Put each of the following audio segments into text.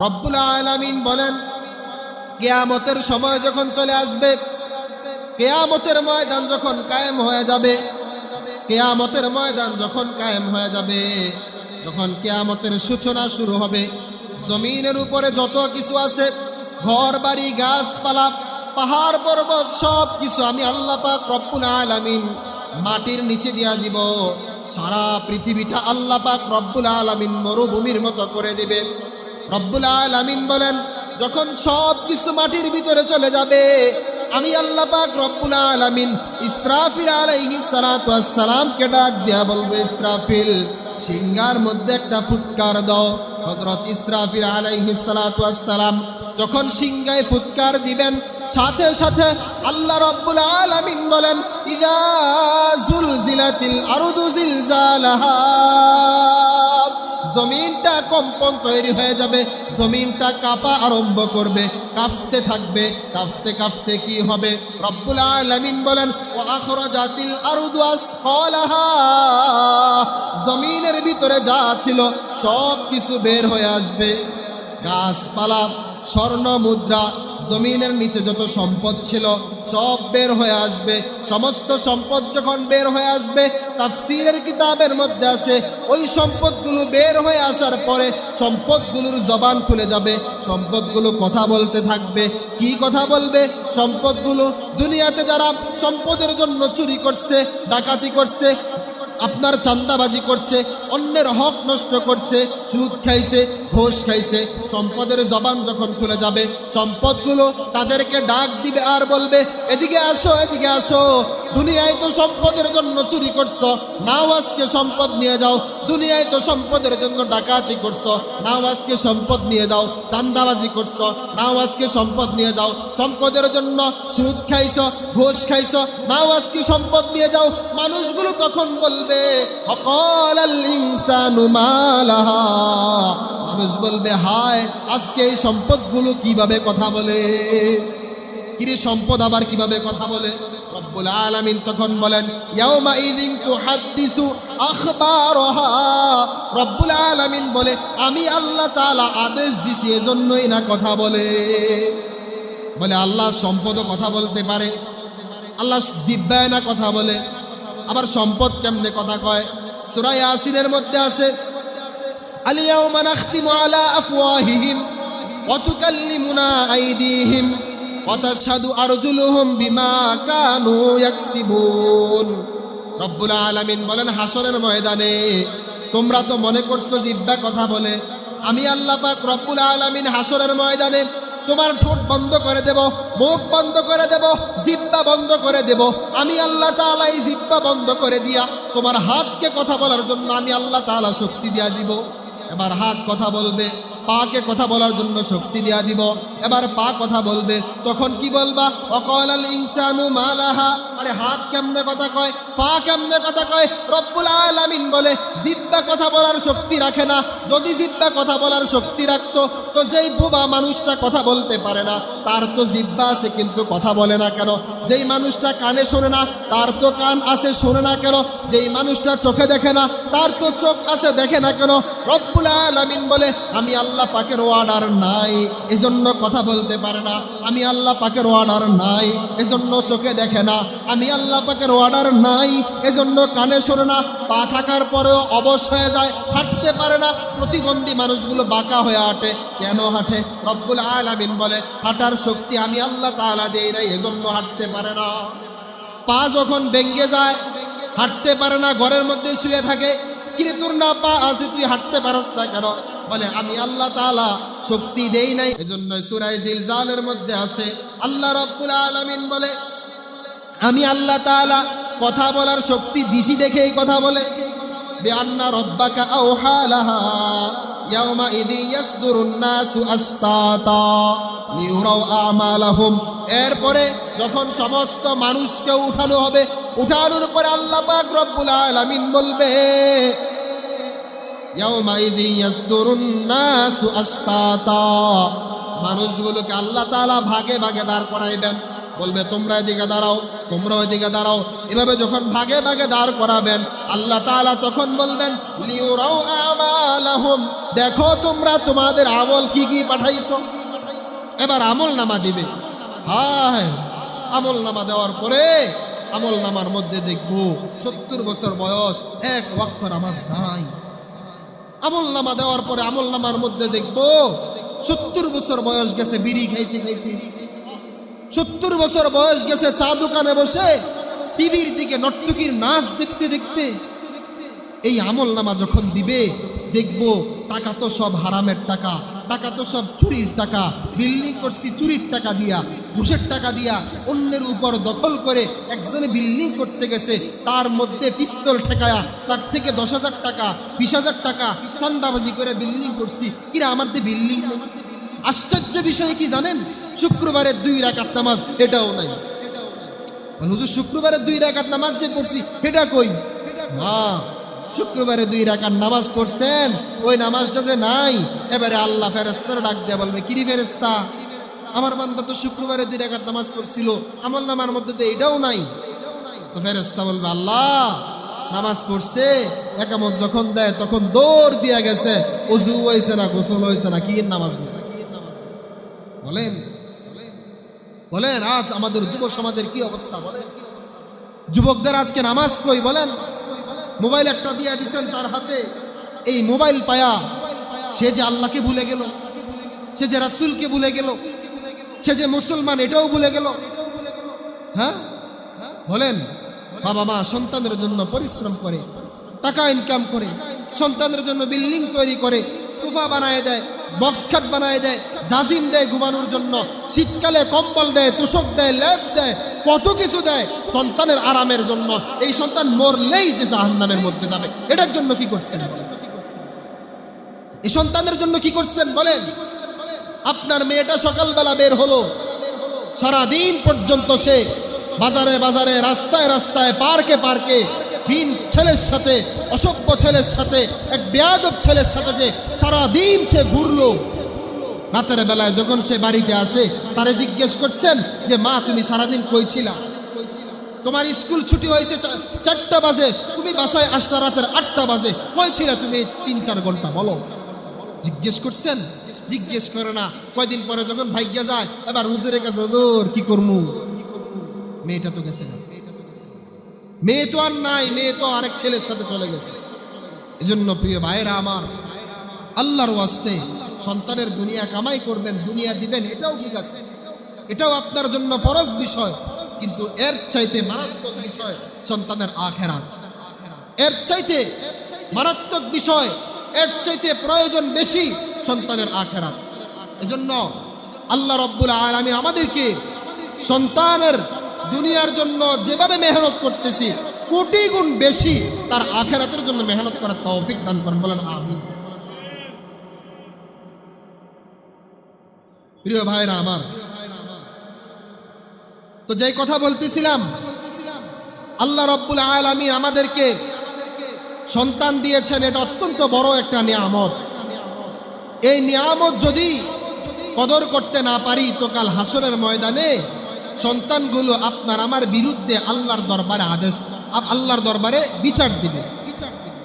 রব্বুল আলামিন বলেন, কিয়ামতের সময় যখন চলে আসবে, কিয়ামতের ময়দান যখন কায়েম হয়ে যাবে, কিয়ামতের ময়দান যখন কায়েম হয়ে যাবে, যখন কিয়ামতের সূচনা শুরু হবে, জমিনের উপরে যত কিছু আছে, ঘর বাড়ি গাছপালা পাহাড় পর্বত সব কিছু আমি আল্লাহ পাক রব্বুল আলামিন মাটির নিচে দিয়া দিব। সারা পৃথিবীটা আল্লাহ পাক রব্বুল আলামিন মরুভূমির মতো করে দিবে। রব্বুল আলামিন বলেন, যখন সব কিছু মাটির ভিতরে চলে যাবে, আমি আল্লাহ পাক রব্বুল আলামিন ইসরাফিল আলাইহিস সালাতু ওয়াস সালামকে ডাক দিয়া বলবো, ইসরাফিল সিংহার মধ্যে একটা ফুৎকার দাও। হযরত ইসরাফিল আলাইহিস সালাতু ওয়াস সালাম যখন সিংহায় ফুৎকার দিবেন, সাথে সাথে আল্লাহ রব্বুল আলামিন বলেন, ইযা যুলজিলাতিল আরদু জিলজালাহা, জমিনটা কম্পন তৈরি হয়ে যাবে, জমিনটা কাঁপা আরম্ভ করবে, কাঁপতে থাকবে। কাঁপতে কাঁপতে কি হবে? রব্বুল আলামিন বলেন, ওয়া আখরাজাতিল আরদু আসকালাহা, জমিনের ভিতরে যা ছিল সব কিছু বের হয়ে আসবে। গাছপালা, স্বর্ণ মুদ্রা, জমিনের নিচে যত সম্পদ ছিল সব বের হয়ে আসবে। সমস্ত সম্পদ যখন বের হয়ে আসবে, তাফসীরের কিতাবের মধ্যে আছে, ওই সম্পদগুলো বের হয়ে আসার পরে সম্পদগুলোর জবান খুলে যাবে, সম্পদগুলো কথা বলতে থাকবে। কি কথা বলবে? সম্পদগুলো দুনিয়াতে যারা সম্পদের জন্য চুরি করছে, ডাকাতি করছে, আপনার চাঁদাবাজি করছে, অন্যের হক নষ্ট করছে, সুদ খাইছে, ঘোষ খাইছে, সম্পদের জবান যখন খুলে যাবে, সম্পদগুলো তাদেরকে ডাক দিবে আর বলবে, এদিকে আসো, এদিকে আসো, দুনিয়ায় তো সম্পদের জন্য চুরি করছো, নাও আজকে সম্পদ নিয়ে যাও। দুনিয়ায় তো সম্পদের জন্য ডাকাতি করছো, নাও আজকে সম্পদ নিয়ে যাও। চাঁদাবাজি করছো, নাও আজকে সম্পদ নিয়ে যাও। সম্পদের জন্য সুদ খাইছো, ঘোষ খাইছো, নাও আজকে সম্পদ নিয়ে যাও। মানুষগুলো তখন বলবে, অকালাল ইনসানু মালাহা, মানুষ বলবে, হায় আজকে এই সম্পদগুলো কিভাবে কথা বলে, কিরে সম্পদ আবার কিভাবে কথা বলে? রব্বুল আলামিন তখন বলেন, ইয়াউমা ইযিন তুহাদ্দিসু আখবারহা, রব্বুল আলামিন বলে, আমি আল্লাহ তাআলা আদেশ দিছি, এজন্যই না কথা বলে। বলে আল্লাহ সম্পদও কথা বলতে পারে, আল্লাহ জিহ্বায় না কথা বলে, আবার সম্পদ কেমনে কথা কয়? সূরা ইয়াসিনের মধ্যে আছে, আল ইয়াউমা নাখতিমু আলা আফওয়াহিহিম ওয়া তুকাল্লিমুনা আইদিহিম ওয়া তাশহাদু আরজুলুহুম বিমা কানু ইয়াকসিবুন। রব্বুল আলামিন বলেন, হাসরের ময়দানে তোমরা তো মনে করছো জিহ্বা কথা বলে, আমি আল্লাহ পাক রব্বুল আলামিন হাসরের ময়দানে তোমার ঠোঁট বন্ধ করে দেব, মুখ বন্ধ করে দেব, জিহ্বা বন্ধ করে দেব। আমি আল্লাহ তাআলা এই জিহ্বা বন্ধ করে দিয়া তোমার হাতকে কথা বলার জন্য আমি আল্লাহ তাআলা শক্তি দিয়া দিব। এবার হাত কথা বলবে, পাকে কথা বলার জন্য শক্তি দিয়া দিব। এবার পা কথা বলবে, তখন কি বলবা? ওয়াকালাল ইনসানু মালাহা, আরে হাত কেমনে কথা কয়, পা কেমনে কথা কয়? রব্বুল আলামিন বলে, জিহ্বা কথা বলার শক্তি রাখে না। যদি জিহ্বা কথা বলার শক্তি রাখতো, তো যেই বোবা মানুষটা কথা বলতে পারে না, তার তো জিহ্বা আছে কিন্তু কথা বলে না কেন? যেই মানুষটা কানে শোনে না, তার তো কান আছে, শোনে না কেন? যেই মানুষটা চোখে দেখে না, তার তো চোখ আছে, দেখে না কেন? রব্বুল আলামিন বলে, আমি আল্লাহ পাকের অর্ডার নাই, এজন্য কথা বলতে পারে না। আমি আল্লাহ পাকের অর্ডার নাই, এজন্য চোখে দেখে না। আমি আল্লাহ পাকের অর্ডার নাই, এজন্য কানে শোনে না। পা থাকার পরেও অবশ হয়ে যায়, হাঁটতে পারে না। প্রতিবন্ধী মানুষগুলো বাঁকা হয়ে হাঁটে, কেন হাঁটে? রব্বুল আলামিন বলে, হাঁটার শক্তি আমি আল্লাহ তাআলা দেই নাই, এজন্য হাঁটতে পারে না। পা যখন ভেঙে যায়, হাঁটতে পারে না, ঘরের মধ্যে শুয়ে থাকে, কিরে তোর না পা আছে, তুই হাঁটতে পারস না কেন? বলে, আমি আল্লাহ তাআলা শক্তি দেই নাই। এজন্য সূরা জিলজালের মধ্যে আছে, আল্লাহ রাব্বুল আলামিন বলে, আমি আল্লাহ তাআলা কথা বলার শক্তি দিছি দেখেই কথা বলে। বিআন্না রাব্বাকা আওহা লাহা ইয়াওমা ইযি ইয়াসদুরুন নাসু আশতাতা লিউরাউ আমালাহুম। এরপরে যখন সমস্ত মানুষকে উঠানো হবে, উঠানোর পরে আল্লাহ পাক রব্বুল আলামিন বলবে, ইয়াওমা ইযি ইয়াসদুরুন নাসু আশতাতা, মানুষগুলোকে আল্লাহ তাআলা ভাগে ভাগে দাঁড় করাইবেন। বলবে তোমরা এদিকে দাঁড়াও, তোমরা ওইদিকে দাঁড়াও। এভাবে যখন ভাগে ভাগে দাঁড় করাবেন, আল্লাহ তাআলা তখন বলবেন লিউরাউ আমালাহুম, দেখো তোমরা তোমাদের আমল কি কি পাঠাইছো। এবার আমল নামা দিবে। হায়, আমল নামা দেওয়ার পরে আমল নামার মধ্যে দেখবো 70 বছর বয়স, এক ওয়াক্ত নামাজ নাই। আমল নামা দেওয়ার পরে আমল নামার মধ্যে দেখবো 70 বছর বয়স গেছে বিড়ি খাইতে খাইতে, 70 বছর বয়স গেছে চা দোকানে বসে টিভির দিকে নর্তকীর নাচ দেখতে দেখতে। এই আমল নামা যখন দিবে দেখবো টাকা তো সব হারামের টাকা, টাকা তো সব চুরির টাকা, বিল্ডিং করছি চুরির টাকা দিয়া, ঘুষের টাকা দিয়া, অন্যের উপর দখল করে একজনে বিল্ডিং করতে গেছে, তার মধ্যে পিস্তল ঠেকায়া তার থেকে 10,000 টাকা 20,000 টাকা চান্দাবাজি করে বিল্ডিং করছি। কিরা আমার তো বিল্ডিং নেই। আশ্চর্য বিষয় কি জানেন, শুক্রবারের 2 রাকাত নামাজ এটাও নাই। হুজুর শুক্রবারের 2 রাকাত নামাজ যে পড়ছি এটা কই? হ্যাঁ, শুক্রবারে 2 রাকাত নামাজ পড়ছেন, ওই নামাজটা যে নাই। এবারে আল্লাহ ফেরেশতার ডাক দিয়ে বলবে কিরি ফেরেশতা, আমার বান্দা তো শুক্রবারে 2 রাকাত নামাজ পড়ছিল, আমল নামার মধ্যে তো এটাও নাই। তো ফেরেশতা বলবে আল্লাহ নামাজ পড়ছে, একামত যখন দেয় তখন দৌড় দিয়া গেছে, ওযু হইছে না, গোসল হইছে না, কি নামাজ বলেন? বলেন আজ আমাদের যুব সমাজের কি অবস্থা বলেন? যুবকদের আজকে নামাজ কই বলেন? মোবাইল একটা দিয়ে দিয়েছেন তার হাতে, এই মোবাইল পায়া সে যে আল্লাহকে ভুলে গেল, সে যে রাসূলকে ভুলে গেল, সে যে মুসলমান এটাও ভুলে গেল। হ্যাঁ বলেন, বাবা মা সন্তানের জন্য পরিশ্রম করে, টাকা ইনকাম করে, সন্তানের জন্য বিল্ডিং তৈরি করে, সোফা বানায় দেয়, বক্স খাট বানায় দেয়, জাজিম দেয় ঘুমানোর জন্য, শীতকালে কম্বল দেয়, তোষক দেয়, ল্যাপ দেয়, কত কিছু দেয় সন্তানের আরামের জন্য। এই সন্তান মরলেই যে জাহান্নামের মধ্যে যাবে, এটার জন্য কি করছেন? এই সন্তানের জন্য কি করছেন বলেন? আপনার মেয়েটা সকালবেলা বের হলো, সারাদিন পর্যন্ত সে বাজারে বাজারে, রাস্তায় রাস্তায়, পার্কে পার্কে ভিন ছেলের সাথে, অসভ্য ছেলের সাথে, এক বেয়াদব ছেলের সাথে যে সারাদিন সে ঘুরলো। রাতের বেলায় যখন সে বাড়িতে আসে, তারে জিজ্ঞেস করছেন যে মা তুমি সারাদিন কই ছিলা? তোমার স্কুল ছুটি হয়েছে 4টা বাজে, তুমি বাসায় আসলা রাতের 8টা বাজে, কই ছিলা তুমি 3-4 ঘন্টা বলো? জিজ্ঞেস করছেন? জিজ্ঞেস করে না। কয়দিন পরে যখন ভাগ্যা যায়, এবার হুজুরের কাছে, হুজুর কি করমু? মেয়েটা তো গেছে না, মেয়ে তো আর নাই, মেয়ে তো আরেক ছেলের সাথে চলে গেছে। এজন্য প্রিয় ভাইরা আমার, আল্লাহর ওয়াস্তে সন্তানের দুনিয়া কামাই করবেন, দুনিয়া দিবেন, এটাও ঠিক আছে, এটাও আপনার জন্য ফরজ বিষয়। কিন্তু এর চাইতে মারাত্মক বিষয় সন্তানের আখিরাত। এর চাইতে মারাত্মক বিষয়, এর চাইতে প্রয়োজন বেশি সন্তানের আখিরাত। এজন্য আল্লাহ রাব্বুল আলামিন আমাদেরকে সন্তানের দুনিয়ার জন্য যেভাবে মেহনত করতেছি, কোটি গুণ বেশি তার আখিরাতের জন্য মেহনত করার তৌফিক দান করেন, বলেন আমিন। প্রিয় ভাইরা আমার, তো যেই কথা বলতেছিলাম, আল্লাহ রাব্বুল আলামিন আমাদেরকে সন্তান দিয়েছেন, এটা অত্যন্ত বড় একটা নিয়ামত। এই নিয়ামত যদি কদর করতে না পারি, তো কাল হাসরের ময়দানে সন্তানগুলো আপনার আমার বিরুদ্ধে আল্লাহর দরবারে আল্লাহর দরবারে বিচার দিবে।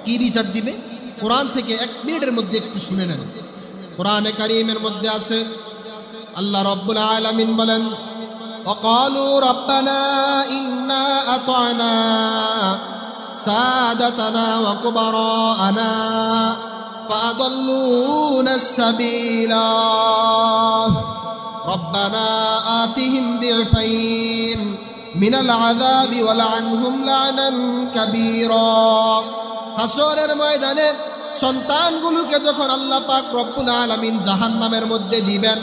কি বিচার দিবে? কোরআন থেকে 1 মিনিটের মধ্যে একটু শুনে নেন। কোরআনে কারীমের মধ্যে আছে, আল্লাহ রাব্বুল আলামিন বলেন, وقالوا ربنا إنا أطعنا سادتنا وكبراءنا فأضلونا السبيلا ربنا آتهم ضعفين من العذاب ولعنهم لعنا كبيرا। হাসরের ময়দানে সন্তানগুলোকে যখন আল্লাহ পাক রব্বুল আলামিন জাহান্নামের মধ্যে দিবেন,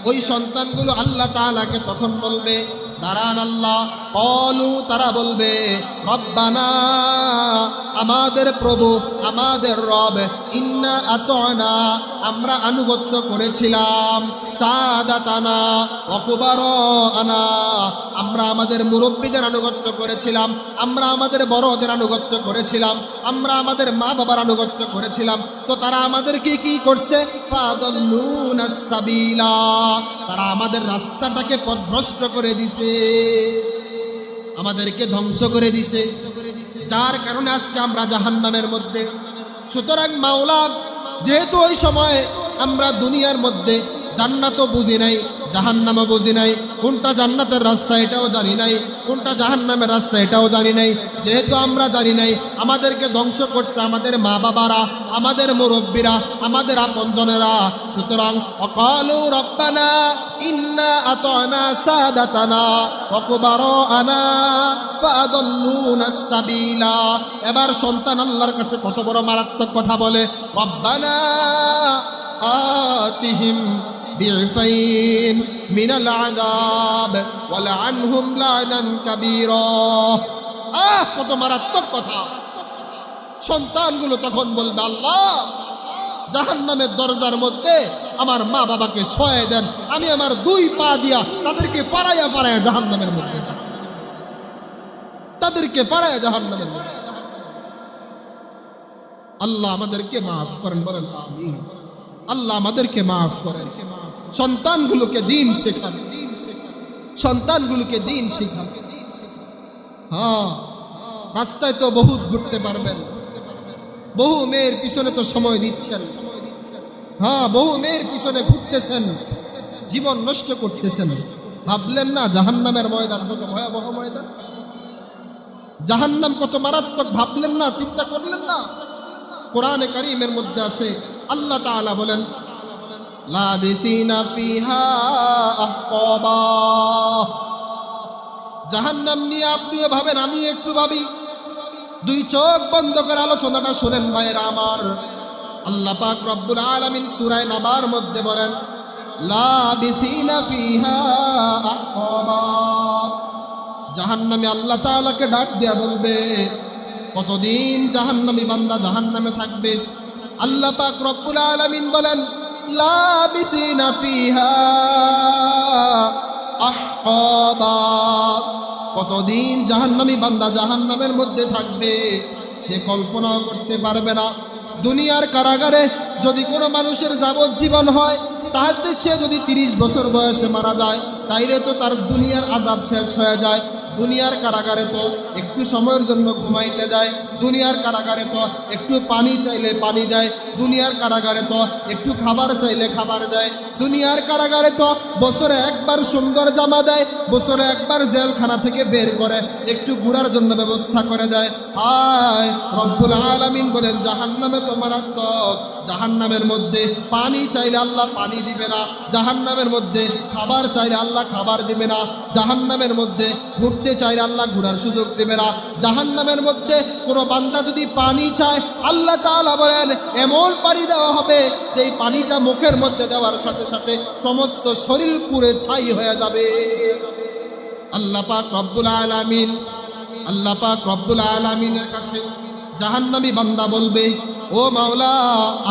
ওই সন্তানগুলো আল্লাহ তাআলাকে তখন বলবে, দাঁড়ান আল্লাহ, ক্বালু তারা বলবে রব্বানা আমাদের প্রভু আমাদের রব ইন্না আতানা আমরা আনুগত্য করেছিলাম সাদাতানা ওয়া কুবারানা আমরা আমাদের মুরব্বিদের আনুগত্য করেছিলাম আমরা আমাদের বড়দের আনুগত্য করেছিলাম আমরা আমাদের মা বাবার আনুগত্য করেছিলাম তো তারা আমাদেরকে কি করছে ফাদাল্লুনাস সাবিলা তারা আমাদের রাস্তাটাকে পথভ্রষ্ট করে দিছে আমাদেরকে ধ্বংস করে দিছে যার কারণে আজকে আমরা জাহান্নামের মধ্যে সুতরাং মাওলা যেহেতু ওই সময় আমরা দুনিয়ার মধ্যে জান্নাতও বুঝি নাই জাহান্নামও বুঝি নাই কোনটা জান্নাতের রাস্তা এটাও জানি নাই কোনটা জাহান্নামের রাস্তা এটাও জানি নাই যেহেতু আমরা জানি নাই আমাদেরকে ধ্বংস করছে আমাদের মা বাবারা আমাদের মুরব্বীরা আমাদের আপনজনেরা সুতরাং অকালু রব্বানা ইন্না আতানা সাদাতানা ওয়া কুবারানা ফাদাল্লুনাস সাবিলা এবার সন্তান আল্লাহর কাছে কত বড় মারাত্মক কথা বলে রব্বানা আতিহিম ضعفين من العذاب ولعنهم لعنا كبيرا কত মারাত্মক কথা সন্তানগুলো তখন বলবে আল্লাহ জাহান্নামের দরজার মধ্যে আমার মা বাবাকে শোয়ে দেন আমি আমার দুই পা দিয়া তাদেরকে ফাড়াইয়া ফাড়াইয়া জাহান্নামের মধ্যে তাদেরকে ফাড়াইয়া জাহান্নামের মধ্যে আল্লাহ আমাদেরকে মাফ করেন বলেন আমিন আল্লাহ আমাদেরকে মাফ করেন সন্তানগুলোকে দিন শেখান সন্তানগুলোকে দিন শেখান হ্যাঁ রাস্তায় তো বহুত ঘুরতে পারবেন বহু মেয়ের পিছনে তো সময় দিচ্ছেন হ্যাঁ বহু মেয়ের পিছনে ঘুরতেছেন জীবন নষ্ট করতেছেন ভাবলেন না জাহান্নামের ময়দান কত ভয়াবহ ময়দান জাহান্নাম কত মারাত্মক ভাবলেন না চিন্তা করলেন না কোরআনে কারীমের মধ্যে আছে আল্লাহ তাআলা বলেন লাবিসিনা ফিহা আহকাবা জাহান্নাম নিয়ে আপনিও ভাবেন আমি একটু ভাবি দুই চোখ বন্ধ করে আলোচনাটা শুনেন ভাইয়েরা আমার আল্লাহ পাক রব্বুল আলামিন সূরা নাবার মধ্যে বলেন লাবিসিনা ফিহা আহকাবা জাহান্নামে আল্লাহ তাআলাকে ডাক দিয়া বলবে কতদিন জাহান্নামী বান্দা জাহান্নামে থাকবে আল্লাহ পাক রব্বুল আলামিন বলেন লাবিসিনা ফিহা আহকাবা কতদিন জাহান্নামী বান্দা জাহান্নামের মধ্যে থাকবে সে কল্পনা করতে পারবে না দুনিয়ার কারাগারে যদি কোনো মানুষের যাবজ্জীবন হয় তাহলে সে যদি 30 বছর বয়সে মারা যায় তাইলে তো তার দুনিয়ার আযাব শেষ হয়ে যায় দুনিয়ার কারাগারে তো একটু সময়ের জন্য ঘুমাইতে দেয় দুনিয়ার কারাগারে তো একটু পানি চাইলে পানি দেয় দুনিয়ার কারাগারে তো একটু খাবার চাইলে খাবার দেয় দুনিয়ার কারাগারে তো বছরে একবার সুন্দর জামা দেয় বছরে একবার জেলখানা থেকে বের করে একটু ঘোরার জন্য ব্যবস্থা করে দেয় হায় রব্বুল আলামিন বলেন জাহান্নামে তো মারাত্মক জাহান্নামের মধ্যে পানি চাইলে আল্লাহ পানি দিবে না জাহান্নামের মধ্যে খাবার চাইলে আল্লাহ খাবার দিবে না জাহান্নামের মধ্যে ঘুরতে চাইলে আল্লাহ ঘোরার সুযোগ দেবে না জাহান্নামের মধ্যে কোনো বান্দা যদি পানি চায় আল্লাহ তাআলা বলেন এমন পানি দেওয়া হবে যে এই পানিটা মুখের মধ্যে দেওয়ার সাথে সাথে সমস্ত শরীর পুড়ে ছাই হয়ে যাবে আল্লাহ পাক রব্বুল আলামিনের কাছে জাহান্নামী বান্দা বলবে ও মাওলা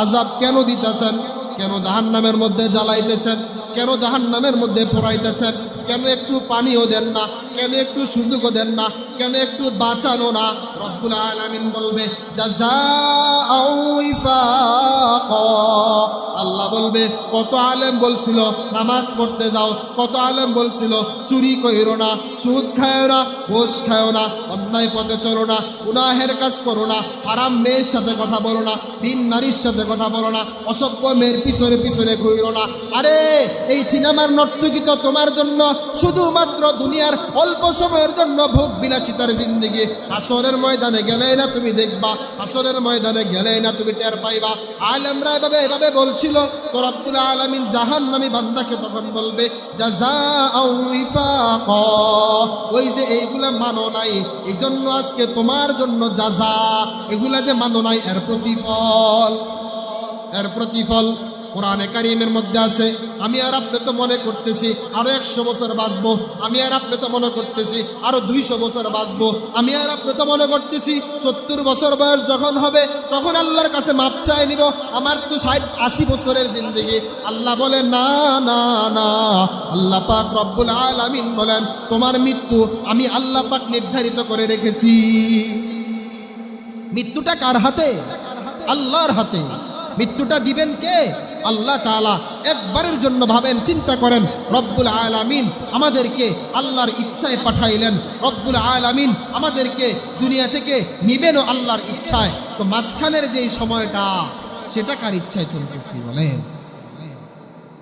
আযাব কেন দিতেছেন কেন জাহান্নামের মধ্যে জ্বালাইতেছেন কেন জাহান্নামের মধ্যে পোড়াইতেছেন কেন একটু পানিও দেন না কেন একটু সুযোগও দেন না কেন একটু বাঁচানো না রব্বুল আলামিন বলবে জাযাআউ ওয়াফাকা আল্লাহ বলবে কত আলেম বলছিল নামাজ পড়তে যাও কত আলেম বলছিল চুরি কইরো না সুদ খায়ো না ঘুষ খায়ো না অন্যায় পথে চলো না গুনাহের কাজ করো না হারাম মেয়ের সাথে কথা বলো না তিন নারীর সাথে কথা বলো না অসভ্য মেয়ের পিছনে পিছনে ঘুরো না আরে এই সিনেমার নর্তকী তো তোমার জন্য শুধুমাত্র দুনিয়ার অল্প সময়ের জন্য ভোগ বিলাসিতার জিন্দেগি হাসরের ময়দানে গেলেই না তুমি দেখবা হাসরের ময়দানে গেলেই না তুমি টের পাইবা আলেমরা এভাবে বলছিল তো রব্বুল আলামিন জাহান্নামী বান্দাকে তখন বলবে জাযাআউ ওয়াফাকা ওই যে এইগুলা মানো নাই এইজন্য আজকে তোমার জন্য জাযা এগুলা যে মানো নাই এর প্রতিফল কোরআনে কারীমের মধ্যে আছে, আমি আর আপনি তো মনে করতেছি আরো 100 বছর বাঁচবো, আমি আর আপনি তো মনে করতেছি আরো 200 বছর বাঁচবো, আমি আর আপনি তো মনে করতেছি 70 বছর বয়স যখন হবে তখন আল্লাহর কাছে মাপ চাই নিব, আমার তো 60-80 বছরের জিন্দেগি। আল্লাহ বলে না না না, আল্লাহ পাক রব্বুল আলামিন বলেন তোমার মৃত্যু আমি আল্লাহ পাক নির্ধারিত করে রেখেছি। মৃত্যুটা কার হাতে? আল্লাহর হাতে। মৃত্যুটা দিবেন কে? আল্লাহ তাআলা। একবারের জন্য ভাবেন, চিন্তা করেন, রব্বুল আলামিন আমাদেরকে আল্লাহর ইচ্ছায় পাঠাইলেন, রব্বুল আলামিন আমাদেরকে দুনিয়া থেকে নিবেনও আল্লাহর ইচ্ছায়। তো মাঝখানের যেই সময়টা সেটা কার ইচ্ছায় চলতেছি বলেন?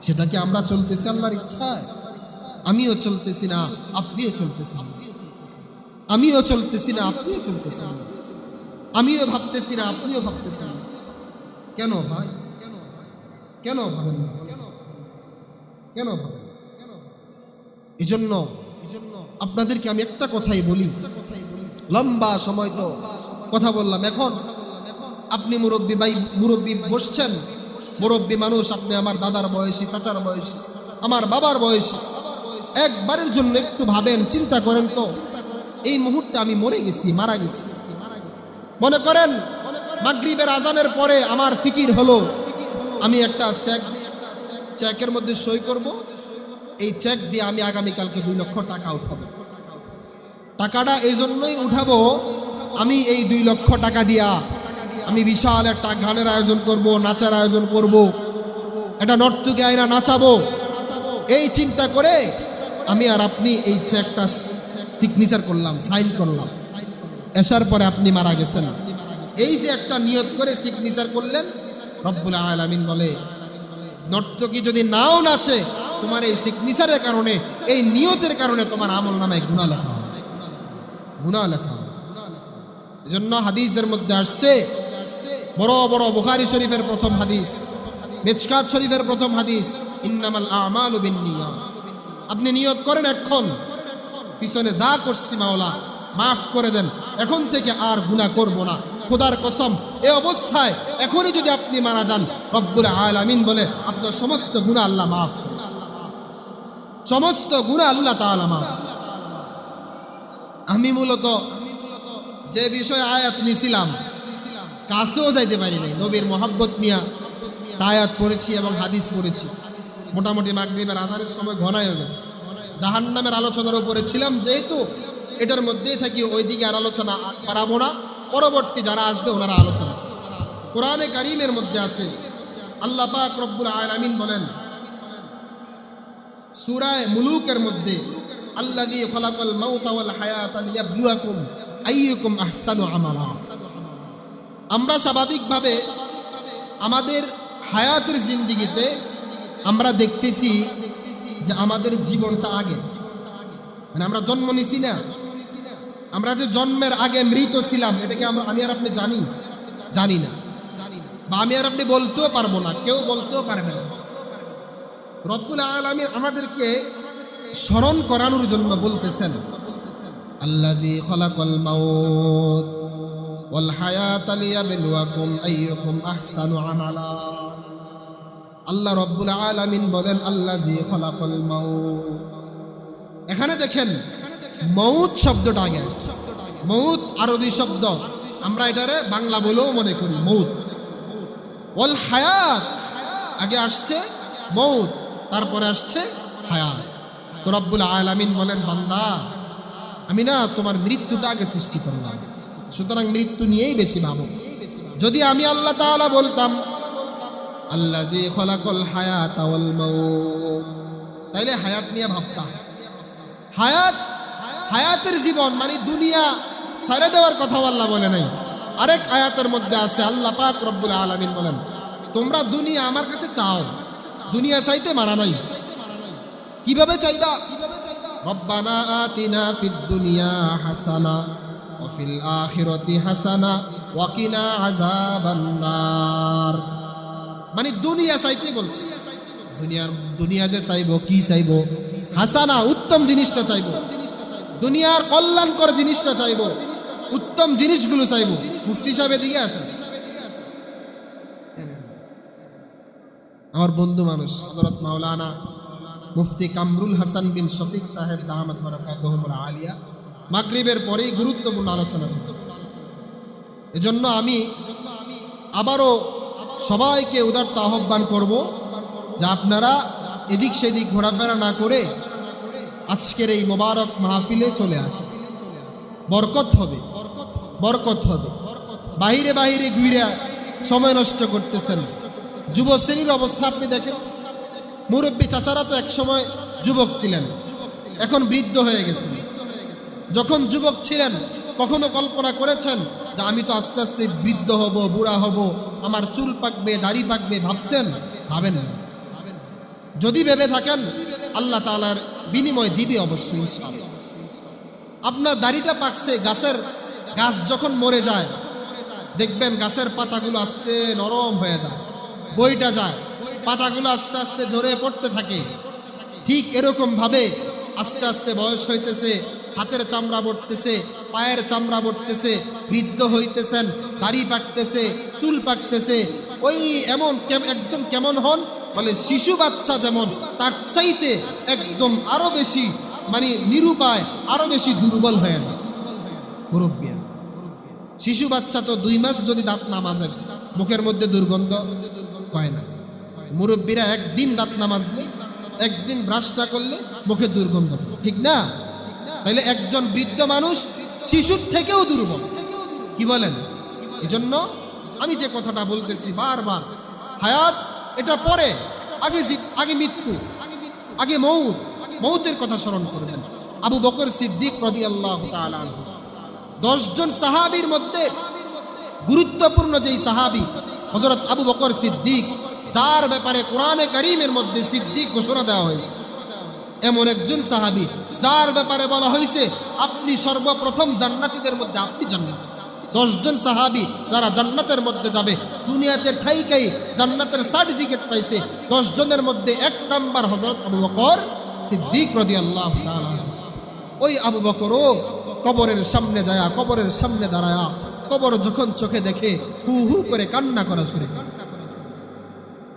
সেটা কি আমরা চলতেছি আল্লাহর ইচ্ছায়? আমিও চলতেছি না, আপনিও চলতেছেন। আমিও চলতেছি না, আপনিও চলতেছেন। আমিও ভাবতেছি না, আপনিও ভাবতেছেন। কেন ভাই? কেন ভাবেন না? কেন ভাবেন? এজন্য আপনাদেরকে আমি একটা কথাই বলি, লম্বা সময় তো কথা বললাম, এখন আপনি মুরব্বী ভাই, মুরব্বী বসছেন, মুরব্বী মানুষ, আপনি আমার দাদার বয়সী, চাচার বয়সী, আমার বাবার বয়সী, একবারের জন্য একটু ভাবেন, চিন্তা করেন তো, এই মুহূর্তে আমি মরে গেছি, মারা গেছি। মনে করেন মাগরিবের আজানের পরে আমার ফিকির হলো আমি একটা চেকের মধ্যে সই করব, এই চেক দিয়ে আমি আগামীকালকে 2 লক্ষ টাকা উঠাবো। টাকাটা এই জন্যই উঠাবো, আমি এই 2 লক্ষ টাকা দিয়া আমি বিশাল একটা গানের আয়োজন করব, নাচার আয়োজন করব, একটা নর্তকী আয়না নাচাবো। এই চিন্তা করে আমি আর আপনি এই চেকটা সিগনেচার করলাম, সাইন করলাম। এসার পরে আপনি মারা গেছেন। এই যে একটা নিয়ত করে সিগনেচার করলেন, রব্বুল আলামিন বলে নর্তকী যদি নাও নাচে, তোমার এই সিগনেচারের কারণে, এই নিয়তের কারণে তোমার আমলনামায় গুনাহ লেখা হবে, গুনাহ লেখা হবে। এজন্য হাদিসের মধ্যে আসছে, বড় বড় বুখারী শরীফের প্রথম হাদিস, মিশকাত শরীফের প্রথম হাদিস, ইন্নামাল আমালু বিন্নিয়াত। আপনি নিয়ত করেন এখন পিছনে যা করছি মাওলা মাফ করে দেন, এখন থেকে আর গুনাহ করব না, খোদার কসম। এই অবস্থায় এখনই যদি আপনি মারা যান, রব্বুল আলামিন বলে আপনার সমস্ত গুনাহ আল্লাহ মাফ, সমস্ত গুনাহ আল্লাহ তাআলা মাফ। আমি মূলত যে বিষয়ে আয়াত নিছিলাম কাছেও যাইতে পারি নাই, নবীর মহব্বত নিয়ে আয়াত পড়েছি এবং হাদিস পড়েছি। মোটামুটি মাগরিবের আজানের সময় ঘনায় গেছে। জাহান্নামের আলোচনার উপরে ছিলাম যেহেতু, এটার মধ্যেই থাকি, ওইদিকে আর আলোচনা করাবো না, পরবর্তী যারা আসবে ওনারা আলোচনা। কোরআনে কারীমের মধ্যে আছে, আল্লাহ পাক রব্বুল আলামিন বলেন সূরা মুলুকের মধ্যে, আল্লাযী খালাকাল মাউতা ওয়াল হায়াতা লিয়াবলুয়াকুম আইয়ুকুম আহসানু আমালা। আমরা স্বাভাবিকভাবে আমাদের হায়াতের জিন্দেগিতে আমরা দেখতেছি যে আমাদের জীবনটা আগে, মানে আমরা জন্ম নিছি না, আমরা যে জন্মের আগে মৃত ছিলাম, এটাকে আমি আর আপনি জানি না, বা আমি আর আপনি বলতেও পারবো না, কেউ বলতেও পারবে না। রব্বুল আলামিন আমাদেরকে স্মরণ করানোর জন্য বলতেছেন, আল্লাযী খালাকাল মাউত ওয়াল হায়াতা লিয়াবলুয়াকুম আইয়ুকুম আহসানু আমালা। আল্লাহ রব্বুল আলামিন বলেন আল্লাযী খালাকাল মাউত। এখানে দেখেন মউত শব্দটা আগে আসছে। মউত আরবি শব্দ, আমরা এটারে বাংলা বলেও মনে করি মউত। ওয়াল হায়াত আগে আসছে মউত, তারপরে আসছে হায়াত। তো রব্বুল আলামিন বলেন বান্দা, আমি না তোমার মৃত্যুটা আগে সৃষ্টি করলাম, সুতরাং মৃত্যু নিয়েই বেশি ভাবো। যদি আমি আল্লাহ তাআলা বলতাম আল্লাযী খালাকাল হায়াতা ওয়াল মাউত, তাইলে হায়াত নিয়ে ভাবতাম। হায়াতের জীবন মানে দুনিয়া ছেড়ে দেওয়ার কথা আল্লাহ বলে নাই। আরেক আয়াতের মধ্যে আছে, আল্লাহ পাক রব্বুল আলামিন বলেন তোমরা দুনিয়া আমার কাছে চাও, দুনিয়া চাইতে মানা নাই। কিভাবে চাইবা? রব্বানা আতিনা ফিদ দুনিয়া হাসানা ওয়া ফিল আখিরাতি হাসানা ওয়া কিনা আযাবান নার। মানে দুনিয়া চাইতে বলছি, দুনিয়া যে চাইবো, কি চাইবো? হাসানা, উত্তম জিনিসটা চাইবো, দুনিয়ার কল্যাণকর জিনিসটা চাইবো, উত্তম জিনিসগুলো চাইবো। মুফতি সাহেব এদিকে আসেন, আমার বন্ধু মানুষ হযরত মাওলানা মুফতি কামরুল হাসান বিন শফিক সাহেব দামাত বারাকাতুহুল আলিয়া মাগরিবের পরেই গুরুত্বপূর্ণ আলোচনা করতে। এজন্য আমি আবারও সবাইকে উদারত আহ্বান করব যে আপনারা এদিক সেদিক ঘোরাফেরা না করে আজকের এই মোবারক মাহফিলে চলে আসেন। বরকত হবে, বরকত হবে। বাহিরে বাহিরে ঘুরে সময় নষ্ট করতেছেন। যুব শ্রেণীর অবস্থা আপনি দেখেন। মুরব্বী চাচারা তো এক সময় যুবক ছিলেন, এখন বৃদ্ধ হয়ে গেছেন। যখন যুবক ছিলেন কখনো কল্পনা করেছেন যে আমি তো আস্তে আস্তে বৃদ্ধ হব, বুড়া হব, আমার চুল পাকবে, দাড়ি পাকবে? ভাবছেন? ভাবেন না। যদি ভেবে থাকেন আল্লাহ তাআলার বিনিময় দিবে অবশ্যই ইনশাআল্লাহ। আপনার দাড়িটা পাকছে, গাছ যখন মরে যায় দেখবেন গাছের পাতাগুলো আস্তে নরম হয়ে যায়, বইটা যায়, পাতাগুলো আস্তে আস্তে ঝরে পড়তে থাকে। ঠিক এরকম ভাবে আস্তে আস্তে বয়স হইতেছে, হাতের চামড়া পড়তেছে, পায়ের চামড়া পড়তেছে, বৃদ্ধ হইতেছেন, দাড়ি পাকতেছে, চুল পাকতেছে। ওই এমন একদম কেমন হন বলে শিশু বাচ্চা যেমন, তার চাইতে একদম আরো বেশি মানে নিরুপায়, আরো বেশি দুর্বল হয়ে যায় মুরব্বী। শিশু বাচ্চা তো 2 মাস যদি দাঁত না মাজে মুখের মধ্যে দুর্গন্ধ হয় না। মুরব্বীরা একদিন দাঁত না মাজলে, একদিন ব্রাশ না করলে মুখে দুর্গন্ধ, ঠিক না? তাইলে একজন বৃদ্ধ মানুষ শিশুর থেকেও দুর্বল, কি বলেন? এজন্য আমি যে কথাটা বলতেছি বারবার, হায়াত এটা পরে, আগে মৃত্যু, আগে মৌতের কথা স্মরণ করবেন। আবু বকর সিদ্দিক রাদিয়াল্লাহু তাআলা আনহু 10 জন সাহাবীর মধ্যে গুরুত্বপূর্ণ যেই সাহাবী হযরত আবু বকর সিদ্দিক, যার ব্যাপারে কোরআনে কারীমের মধ্যে সিদ্দিক ঘোষণা দেওয়া হয়েছে। এমন একজন সাহাবী যার ব্যাপারে বলা হয়েছে আপনি সর্বপ্রথম জান্নাতীদের মধ্যে আপনি জান্নাত। 10 জন সাহাবী যারা জান্নাতের মধ্যে যাবে, দুনিয়াতে ঠাইকাই জান্নাতের সার্টিফিকেট পাইছে, 10 জনের মধ্যে 1 নাম্বার হযরত আবু বকর সিদ্দিক রাদিয়াল্লাহু তাআলা। ওই আবু বকরও কবরের সামনে যায়, কবরের সামনে দাঁড়ায়া কবর যখন চোখে দেখে হু হু করে কান্না করা শুরু করে।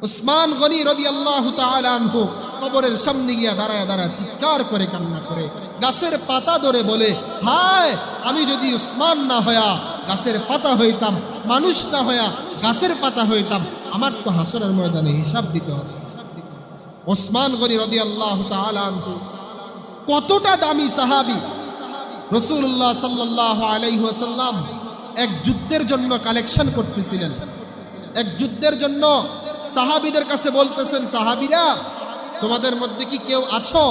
উসমান গনি রাদিয়াল্লাহু তাআলা আনহু কবরের সামনে গিয়া দাঁড়ায় চিৎকার করে কান্না করে গাছের পাতা ধরে বলে, হায় আমি যদি উসমান না হইয়া গাছের পাতা হইতাম, মানুষ না হইয়া গাছের পাতা হইতাম, আমার তো হাসরের ময়দানে হিসাব দিতে হবে। উসমান গনি রাদিয়াল্লাহু তাআলা আনহু কতটা দামি সাহাবী। রাসূলুল্লাহ সাল্লাল্লাহু আলাইহি ওয়াসাল্লাম এক যুদ্ধের জন্য কালেকশন করতেছিলেন। এক যুদ্ধের জন্য সাহাবীদের কাছে বলতেছেন, সাহাবীরা তোমাদের মধ্যে কি কেউ আছো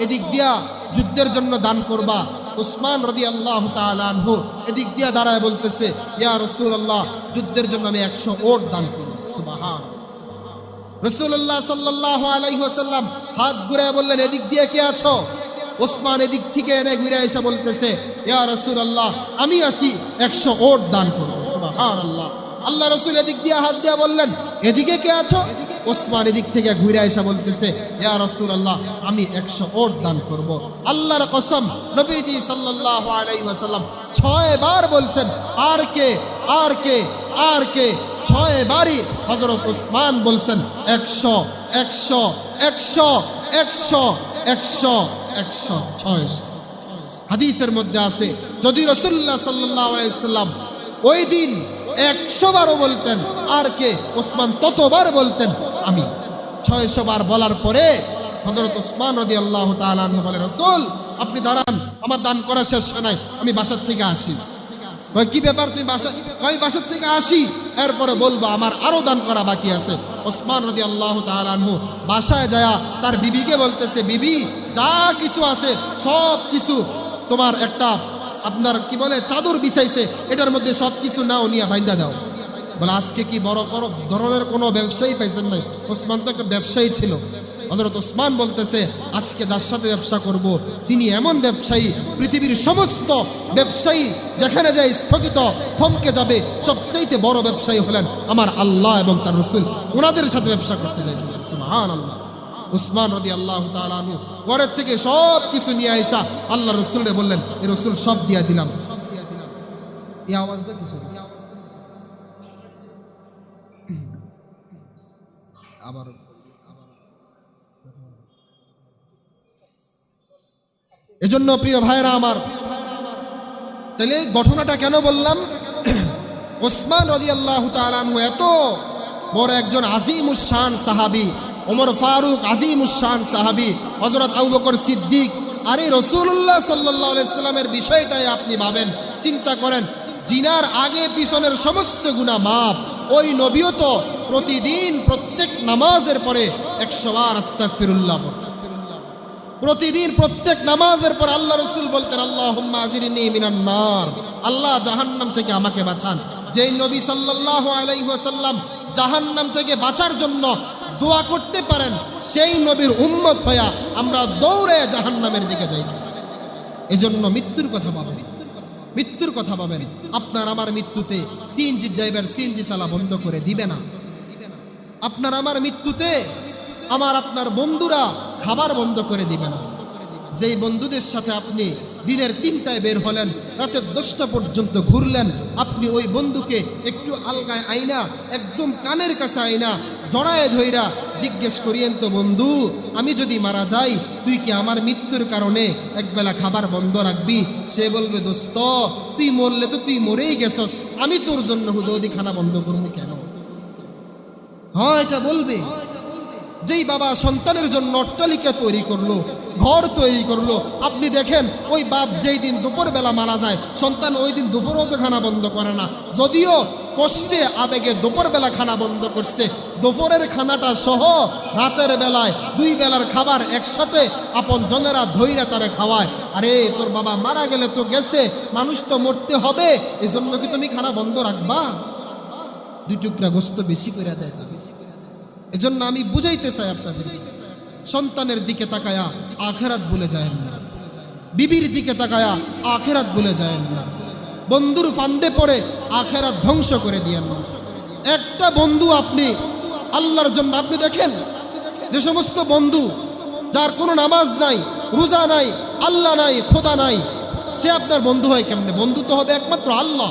এদিক দিয়া যুদ্ধের জন্য দান করবা? উসমান রাদিয়াল্লাহু তাআলা আনহু এদিক দিয়া দাঁড়ায় বলতেছে, ইয়া রাসূলুল্লাহ যুদ্ধের জন্য আমি 100 ওট দান করব। সুবহানাল্লাহ। রাসূলুল্লাহ সাল্লাল্লাহু আলাইহি ওয়াসাল্লাম হাত ঘুরায় বললেন, এদিক দিয়ে কে আছো? উসমান এদিক থেকে এনে ঘুরে এসে বলতেছে, ইয়া রাসূলুল্লাহ আমি আছি, 100 ওট দান করব। সুবহানাল্লাহ। আল্লাহ রাসূল এদিক দিয়ে হাত দিয়ে বললেন, এদিকে কে আছো? উসমান এদিক থেকে ঘুরে এসে বলতেছে, ইয়া রাসূলুল্লাহ আমি 100 ওট দান করব। আল্লাহর কসম, নবীজি সাল্লাল্লাহু আলাইহি ওয়াসাল্লাম 6 বার বলছেন, আর কে আর কে আর কে? 6 বারই হযরত উসমান বলছেন 100 100 100 100 100 100 600। হাদিসের মধ্যে আছে যদি রাসূলুল্লাহ সাল্লাল্লাহু আলাইহি ওয়াসাল্লাম ওই দিন 100 বারও বলতেন, আর কে? উসমান ততবার বলতেন আমি। 600 বার বলার পরে হযরত উসমান রাদিয়াল্লাহু তাআলা আনহু বলে, রাসূল আপনি দাঁড়ান, আমার দান করা শেষ হয় নাই, আমি বাসার থেকে আসি। কি ব্যাপার তুমি বাসার থেকে আসি, এরপরে বলবো আমার আরো দান করা বাকি আছে। উসমান রাদিয়াল্লাহু তাআলা আনহু বাসায় যায় তার বিবিকে বলতেছে, বিবি যা কিছু আছে সব কিছু তোমার একটা আপনার কি বলে চাদর বিছাইছে, এটার মধ্যে সব কিছু নাও, নিয়ে বাইন্দা দাও। বলে আজকে কি বড় ধরনের কোনো ব্যবসায়ী পাইছেন নাই? উসমান তো একটা ব্যবসায়ী ছিল। হযরত উসমান বলতেছে, আজকে যার সাথে ব্যবসা করব তিনি এমন ব্যবসায়ী, পৃথিবীর সমস্ত ব্যবসায়ী যেখানে যায় স্থগিত থমকে যাবে, সবচাইতে বড় ব্যবসায়ী হলেন আমার আল্লাহ এবং তার রাসূল, ওনাদের সাথে ব্যবসা করতে যাইতেছে। সুবহানাল্লাহ। উসমান রাদিয়াল্লাহু তাআলা আনহু ঘরের থেকে সব কিছু নিয়ে আইসা আল্লাহ রাসূলকে বললেন, এই রাসূল সব দিয়া দিলাম। এই আওয়াজটা কিসের? আবার এজন্য প্রিয় ভাইরা আমার, তাহলে এই ঘটনাটা কেন বললাম? ওসমান রাদিয়াল্লাহু তাআলা আনহু এত বড় একজন আজিমুশ শান সাহাবী, ওমর ফারুক আজিমুশ শান সাহাবী, হযরত আবু বকর সিদ্দিক, আর এই রাসূলুল্লাহ সাল্লাল্লাহু আলাইহি সাল্লামের বিষয়টাই আপনি ভাবেন, চিন্তা করেন, জিনার আগে পিছনের সমস্ত গুনাহ মাফ। ওই নবীও তো প্রতিদিন প্রত্যেক নামাজের পরে 100 বার আস্তাগফিরুল্লাহ পড়তেন। প্রতিদিন প্রত্যেক নামাজের পর আল্লাহ রাসূল বলতেন, আল্লাহুম্মা আজিরনি মিনান নার, আল্লাহ জাহান্নাম থেকে আমাকে বাঁচান। যেই নবী সাল্লাল্লাহু আলাইহি ওয়াসাল্লাম জাহান্নাম থেকে বাঁচার জন্য দোয়া করতে পারেন, সেই নবীর উম্মত হইয়া আমরা দৌড়ে জাহান্নামের দিকে যাইতেছি। এজন্য মৃত্যুর কথা ভাবেন, মৃত্যুর কথা ভাবেন। আপনার আমার মৃত্যুতে সিএনজি ড্রাইভার সিএনজি চালা বন্ধ করে দিবে না। আপনার আমার মৃত্যুতে আমার আপনার বন্ধুরা খাবার বন্ধ করে দিবে না। যেই বন্ধুদের সাথে আপনি দিনের 3টায় বের হলেন, রাতের 10টা পর্যন্ত ঘুরলেন, আপনি ওই বন্ধুকে একটু আলগায় আইনা, একদম কানের কাছে আইনা জড়ায় ধইরা জিজ্ঞেস করিয়েন তো, বন্ধু আমি যদি মারা যাই তুই কি আমার মৃত্যুর কারণে একবেলা খাবার বন্ধ রাখবি? সে বলবে, দোস্ত তুই মরলে তো তুই মরেই গেছস, আমি তোর জন্য হুদৌদি খানা বন্ধ করবো কেন? হ্যাঁ, এটা বলবে। যেই বাবা সন্তানের জন্য অট্টালিকা তৈরি করলো, ঘর তৈরি করলো, আপনি দেখেন ওই বাপ যেই দিন দুপুরবেলা মারা যায়, সন্তান ওই দিন দুপুরও তো খানা বন্ধ করে না। যদিও কষ্টে আবেগে দুপুরবেলা খানা বন্ধ করছে, দুপুরের খানাটা সহ রাতের বেলায় 2 বেলার খাবার একসাথে আপন জনেরা ধৈরা তারে খাওয়ায়। আরে তোর বাবা মারা গেলে তো গেছে, মানুষ তো মরতে হবে, এই জন্য কি তুমি খানা বন্ধ রাখবা? 2 টুকরা গোস্ত বেশি করে দেয়। এজন্য আমি বুঝাইতে চাই আপনাদের, সন্তানের দিকে তাকায়া আখিরাত ভুলে যায় না, বিবির দিকে তাকায়া আখিরাত ভুলে যায় না, বন্ধুর ফান্দে পড়ে আখিরাত ধ্বংস করে দিয়েন না। একটা বন্ধু আপনি আল্লাহর জন্য, আপনি দেখেন যে সমস্ত বন্ধু যার কোনো নামাজ নাই, রোজা নাই, আল্লাহ নাই, খোদা নাই, সে আপনার বন্ধু হয় কেমনে? বন্ধু তো হবে একমাত্র আল্লাহ,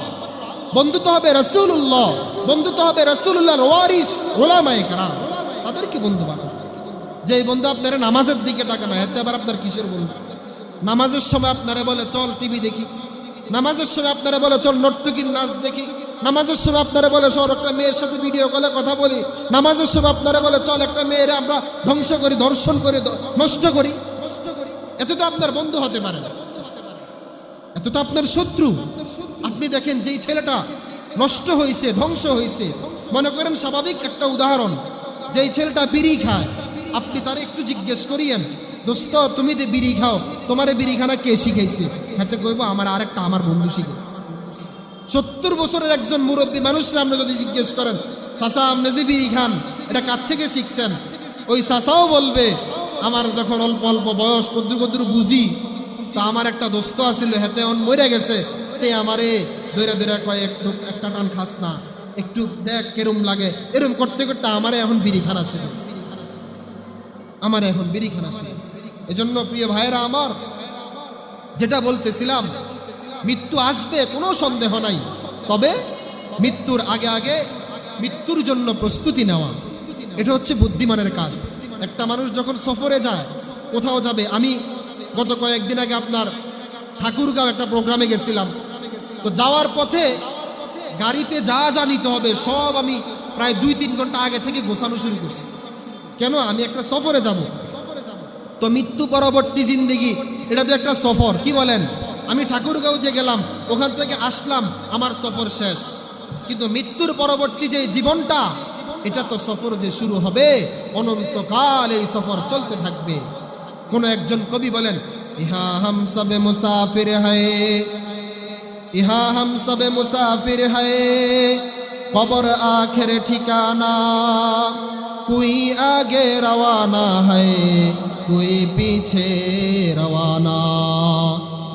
বন্ধু তো হবে রাসূলুল্লাহ, বন্ধু তো হবে রাসূলুল্লাহর ওয়ারিস উলামায়ে কেরাম, তাদেরকে বন্ধু বানান। যে বন্ধু আপনারা নামাজের দিকে টাকা না, এতে আবার আপনার কিসের বন্ধু? নামাজের সময় আপনারা বলে চল টিভি দেখি, নামাজের সময় আপনারা বলে চল নর্তকীর নাচ দেখি, নামাজের সময় আপনারা বলে চল একটা মেয়ের সাথে ভিডিও কলে কথা বলি, নামাজের সময় আপনারা বলে চল একটা মেয়ের আমরা ধ্বংস করি, ধর্ষণ করি, নষ্ট করি। এত তো আপনার বন্ধু হতে পারে না, এত তো আপনার শত্রু। আপনি দেখেন যেই ছেলেটা নষ্ট হয়েছে, ধ্বংস হয়েছে, মনে করেন স্বাভাবিক একটা উদাহরণ, যেই ছেলেটা বিড়ি খায়, আপনি তারে একটু জিজ্ঞেস করিয়েন, দোস্ত তুমি যে বিড়ি খাও, তোমার বিড়ি খানা কে শিখাইছে? হাতে কইব আমার আরেকটা আমার বন্ধু শিখেছে। 70 বছরের একজন মুরব্বী মানুষরা আমরা যদি জিজ্ঞেস করেন, চাচা আপনি যে বিড়ি খান এটা কার থেকে শিখছেন? ওই চাচাও বলবে আমার যখন অল্প অল্প বয়স, কদ্দুর কদ্দুর বুঝি, তা আমার একটা দোস্ত আছিল, হেতে অন মরে গেছে, তে আমারে দৈরা দৈরা কয় একটু একটা টান খাস না, একটু দেখ কেরম লাগে, এরম করতে করতে আমারে এখন বিড়ি খানা শিখেছে, আমার এখন বিড়ি খানা শিখেছে। এজন্য প্রিয় ভাইয়েরা আমার, যেটা বলতেছিলাম, মৃত্যু আসবে কোনো সন্দেহ নাই, তবে মৃত্যুর আগে আগে মৃত্যুর জন্য প্রস্তুতি নেওয়া, এটা হচ্ছে বুদ্ধিমানের কাজ। একটা মানুষ যখন সফরে যায়, কোথাও যাবে, আমি গত কয়েকদিন আগে আপনার ঠাকুরগাঁও একটা প্রোগ্রামে গেছিলাম, তো যাওয়ার পথে গাড়িতে যা যা নিতে হবে সব আমি প্রায় 2-3 ঘন্টা আগে থেকে গোছানো শুরু করছি। কেন? আমি একটা সফরে যাব, তো মৃত্যু পরবর্তী জিন্দেগি এটা তো একটা সফর, কি বলেন? আমি ঠাকুরগাঁও যে গেলাম, ওখান থেকে আসলাম, আমার সফর শেষ, কিন্তু মৃত্যুর পরবর্তী যে জীবনটা, এটা তো সফর যে শুরু হবে, অনন্তকাল এই সফর চলতে থাকবে। কোন একজন কবি বলেন, ইহা হাম সবে মুসাফির হ্যায়, ইহা হাম সবে মুসাফির হ্যায়, কবর আখের ঠিকানা, কোই আগে রওয়ানা হ্যায়, কোই পিছে রওয়ানা।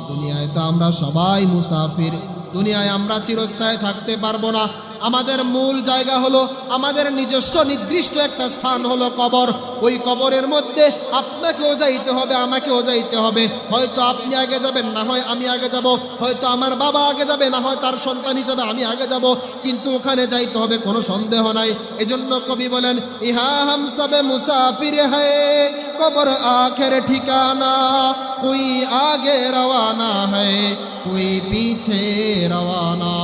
দুনিয়ায় তো আমরা সবাই মুসাফির, দুনিয়ায় আমরা চিরস্থায়ী থাকতে পারবো না, আমাদের মূল জায়গা হলো আমাদের নিজস্ব নির্দিষ্ট একটা স্থান হলো কবর। ওই কবরের মধ্যে আপনাকেও যাইতে হবে, আমাকেও যাইতে হবে। হয়তো আপনি আগে যাবেন, না হয় আমি আগে যাব। হয়তো আমার বাবা আগে যাবে, না হয় তার সন্তান হিসেবে আমি আগে যাব। কিন্তু ওখানে যাইতে হবে, কোনো সন্দেহ নাই। এজন্য কবি বলেন, ইহা হাম সবে মুসাফির হ্যায়, কবর আখের ঠিকানা, কোই আগে রওয়ানা হ্যায়, কোই পিছে রওয়ানা।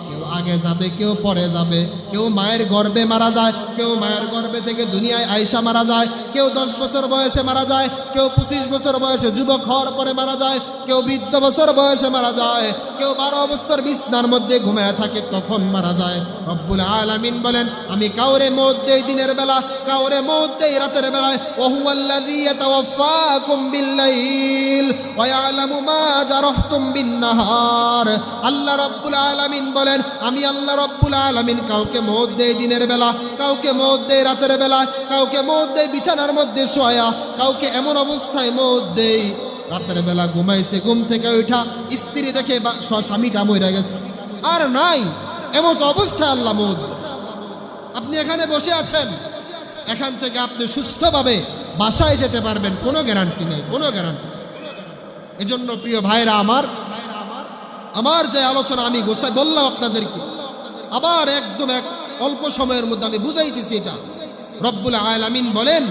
কেউ আগে যাবে, কেউ পরে যাবে। কেউ মায়ের গর্ভে মারা যায়, কেউ মায়ের গর্ভে থেকে দুনিয়ায় আইসা মারা যায়। কেউ 10 বছর বয়সে মারা যায়, কেউ 25 বছর বয়সে যুবক হওয়ার পরে মারা যায়, কেউ বৃদ্ধ বছর বয়সে মারা যায়, কেউ 12 বছর বিছনার মধ্যে ঘুমায় থাকে তখন মারা যায়। রব্বুল আলামিন বলেন, আমি কাউরে মওত দেই দিনের বেলা, কাউরে মওত দেই রাতের বেলায়। ওয়া হুয়াল্লাযী ইয়াতাওয়াফাকুম বিল-লাইল ওয়া ইয়ালামু মা জারাহতুম বিন-নাহার। আল্লাহ রব্বুল আলামিন বলেন, আমি আল্লাহ রব্বুল আলামিন কাউকে মওত দেই দিনের বেলা, কাউকে মওত দেই রাতের বেলা, কাউকে মওত দেই বিছানার মধ্যে শোয়া, কাউকে এমন অবস্থায় মওত দেই রাতের বেলা ঘুমাইছে, ঘুম থেকে উঠা স্ত্রী দেখে স্বামীটা মরে গেছে, আর নাই, এমন অবস্থায় আল্লাহ মওত। আপনি এখানে বসে আছেন, এখান থেকে আপনি সুস্থভাবে বাসায় যেতে পারবেন, কোনো গ্যারান্টি নেই, কোনো গ্যারান্টি। এজন্য প্রিয় ভাইরা আমার যে আলোচনা আমি গোছাই বললাম আপনাদেরকে, আবার একদম অল্প সময়ের মধ্যে আমি বুঝাইতেছি। এটা রব্বুল আলামিন বলেন,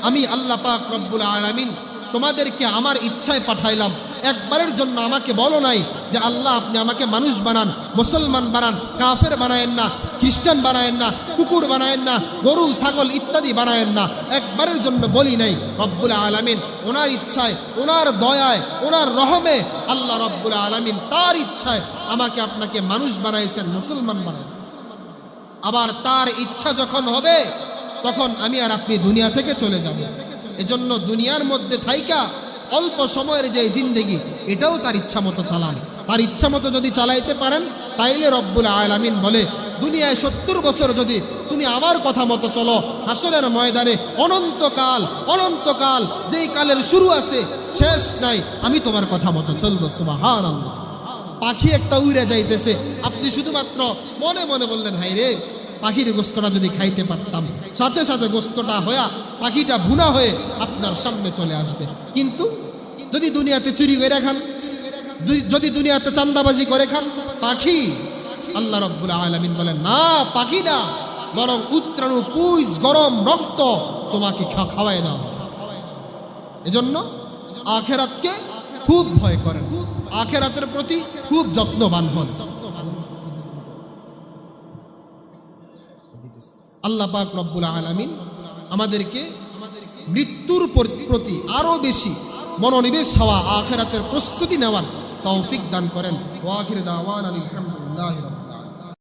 আমি আল্লাহ পাক রব্বুল আলামিন তোমাদেরকে আমার ইচ্ছায় পাঠাইলাম। একবারের জন্য আমাকে বলো নাই যে আল্লাহ আপনি আমাকে মানুষ বানান, মুসলমান বানান, কাফের বানায়েন না, খ্রিস্টান বানায়েন না, কুকুর বানায়েন না, গরু ছাগল ইত্যাদি বানায়েন না। একবারের জন্য বলি নাই। রব্বুল আলামিন ওনার ইচ্ছায়, ওনার দয়ায়, ওনার রহমে আল্লাহ রব্বুল আলামিন তার ইচ্ছায় আমাকে আপনাকে মানুষ বানাইছেন, মুসলমান বানাইছেন। আবার তার ইচ্ছা যখন হবে তখন আমি আর আপনি দুনিয়া থেকে চলে যাব। এজন্য দুনিয়ার মধ্যে থাইকা অল্প সময়ের যে জিন্দেগি, এটাও তার ইচ্ছা মতো চালান। তার ইচ্ছা মতো যদি চালাইতে পারেন, তাইলে রব্বুল আলামিন বলে, দুনিয়ায় 70 বছর যদি তুমি আমার কথা মতো চলো, হাসরের ময়দানে অনন্তকাল যেই কালের শুরু আছে শেষ নাই, আমি তোমার কথা মতো চলবো। সুবহানাল্লাহ। পাখি একটা উড়ে যাইতেছে, আপনি শুধুমাত্র মনে মনে বললেন, হাই রে, পাখির গোস্তটা যদি খাইতে পারতাম, সাথে সাথে গোস্তটা হয়ে পাখিটা ভুনা হয়ে আপনার সামনে চলে আসবে। কিন্তু যদি দুনিয়াতে চুরি করে খান, যদি দুনিয়াতে চান্দাবাজি করে খান, পাখি, আল্লাহ রাব্বুল আলামিন বলেন, না, পাখি না, বরং উত্রাণু পুইজ গরম রক্ত তোমাকে খাওয়াই দাও। এজন্য আখিরাতকে খুব ভয় করেন, আখিরাতের প্রতি খুব যত্নবান হন। আল্লাহ পাক রব্বুল আলামিন আমাদেরকে মৃত্যুর প্রতি আরো বেশি মনোনিবেশ হওয়া, আখিরাতের প্রস্তুতি নেওয়ার তৌফিক দান করেন। ওয়া আখির দাওয়ানা আলহামদুলিল্লাহি রাব্বিল আলামিন।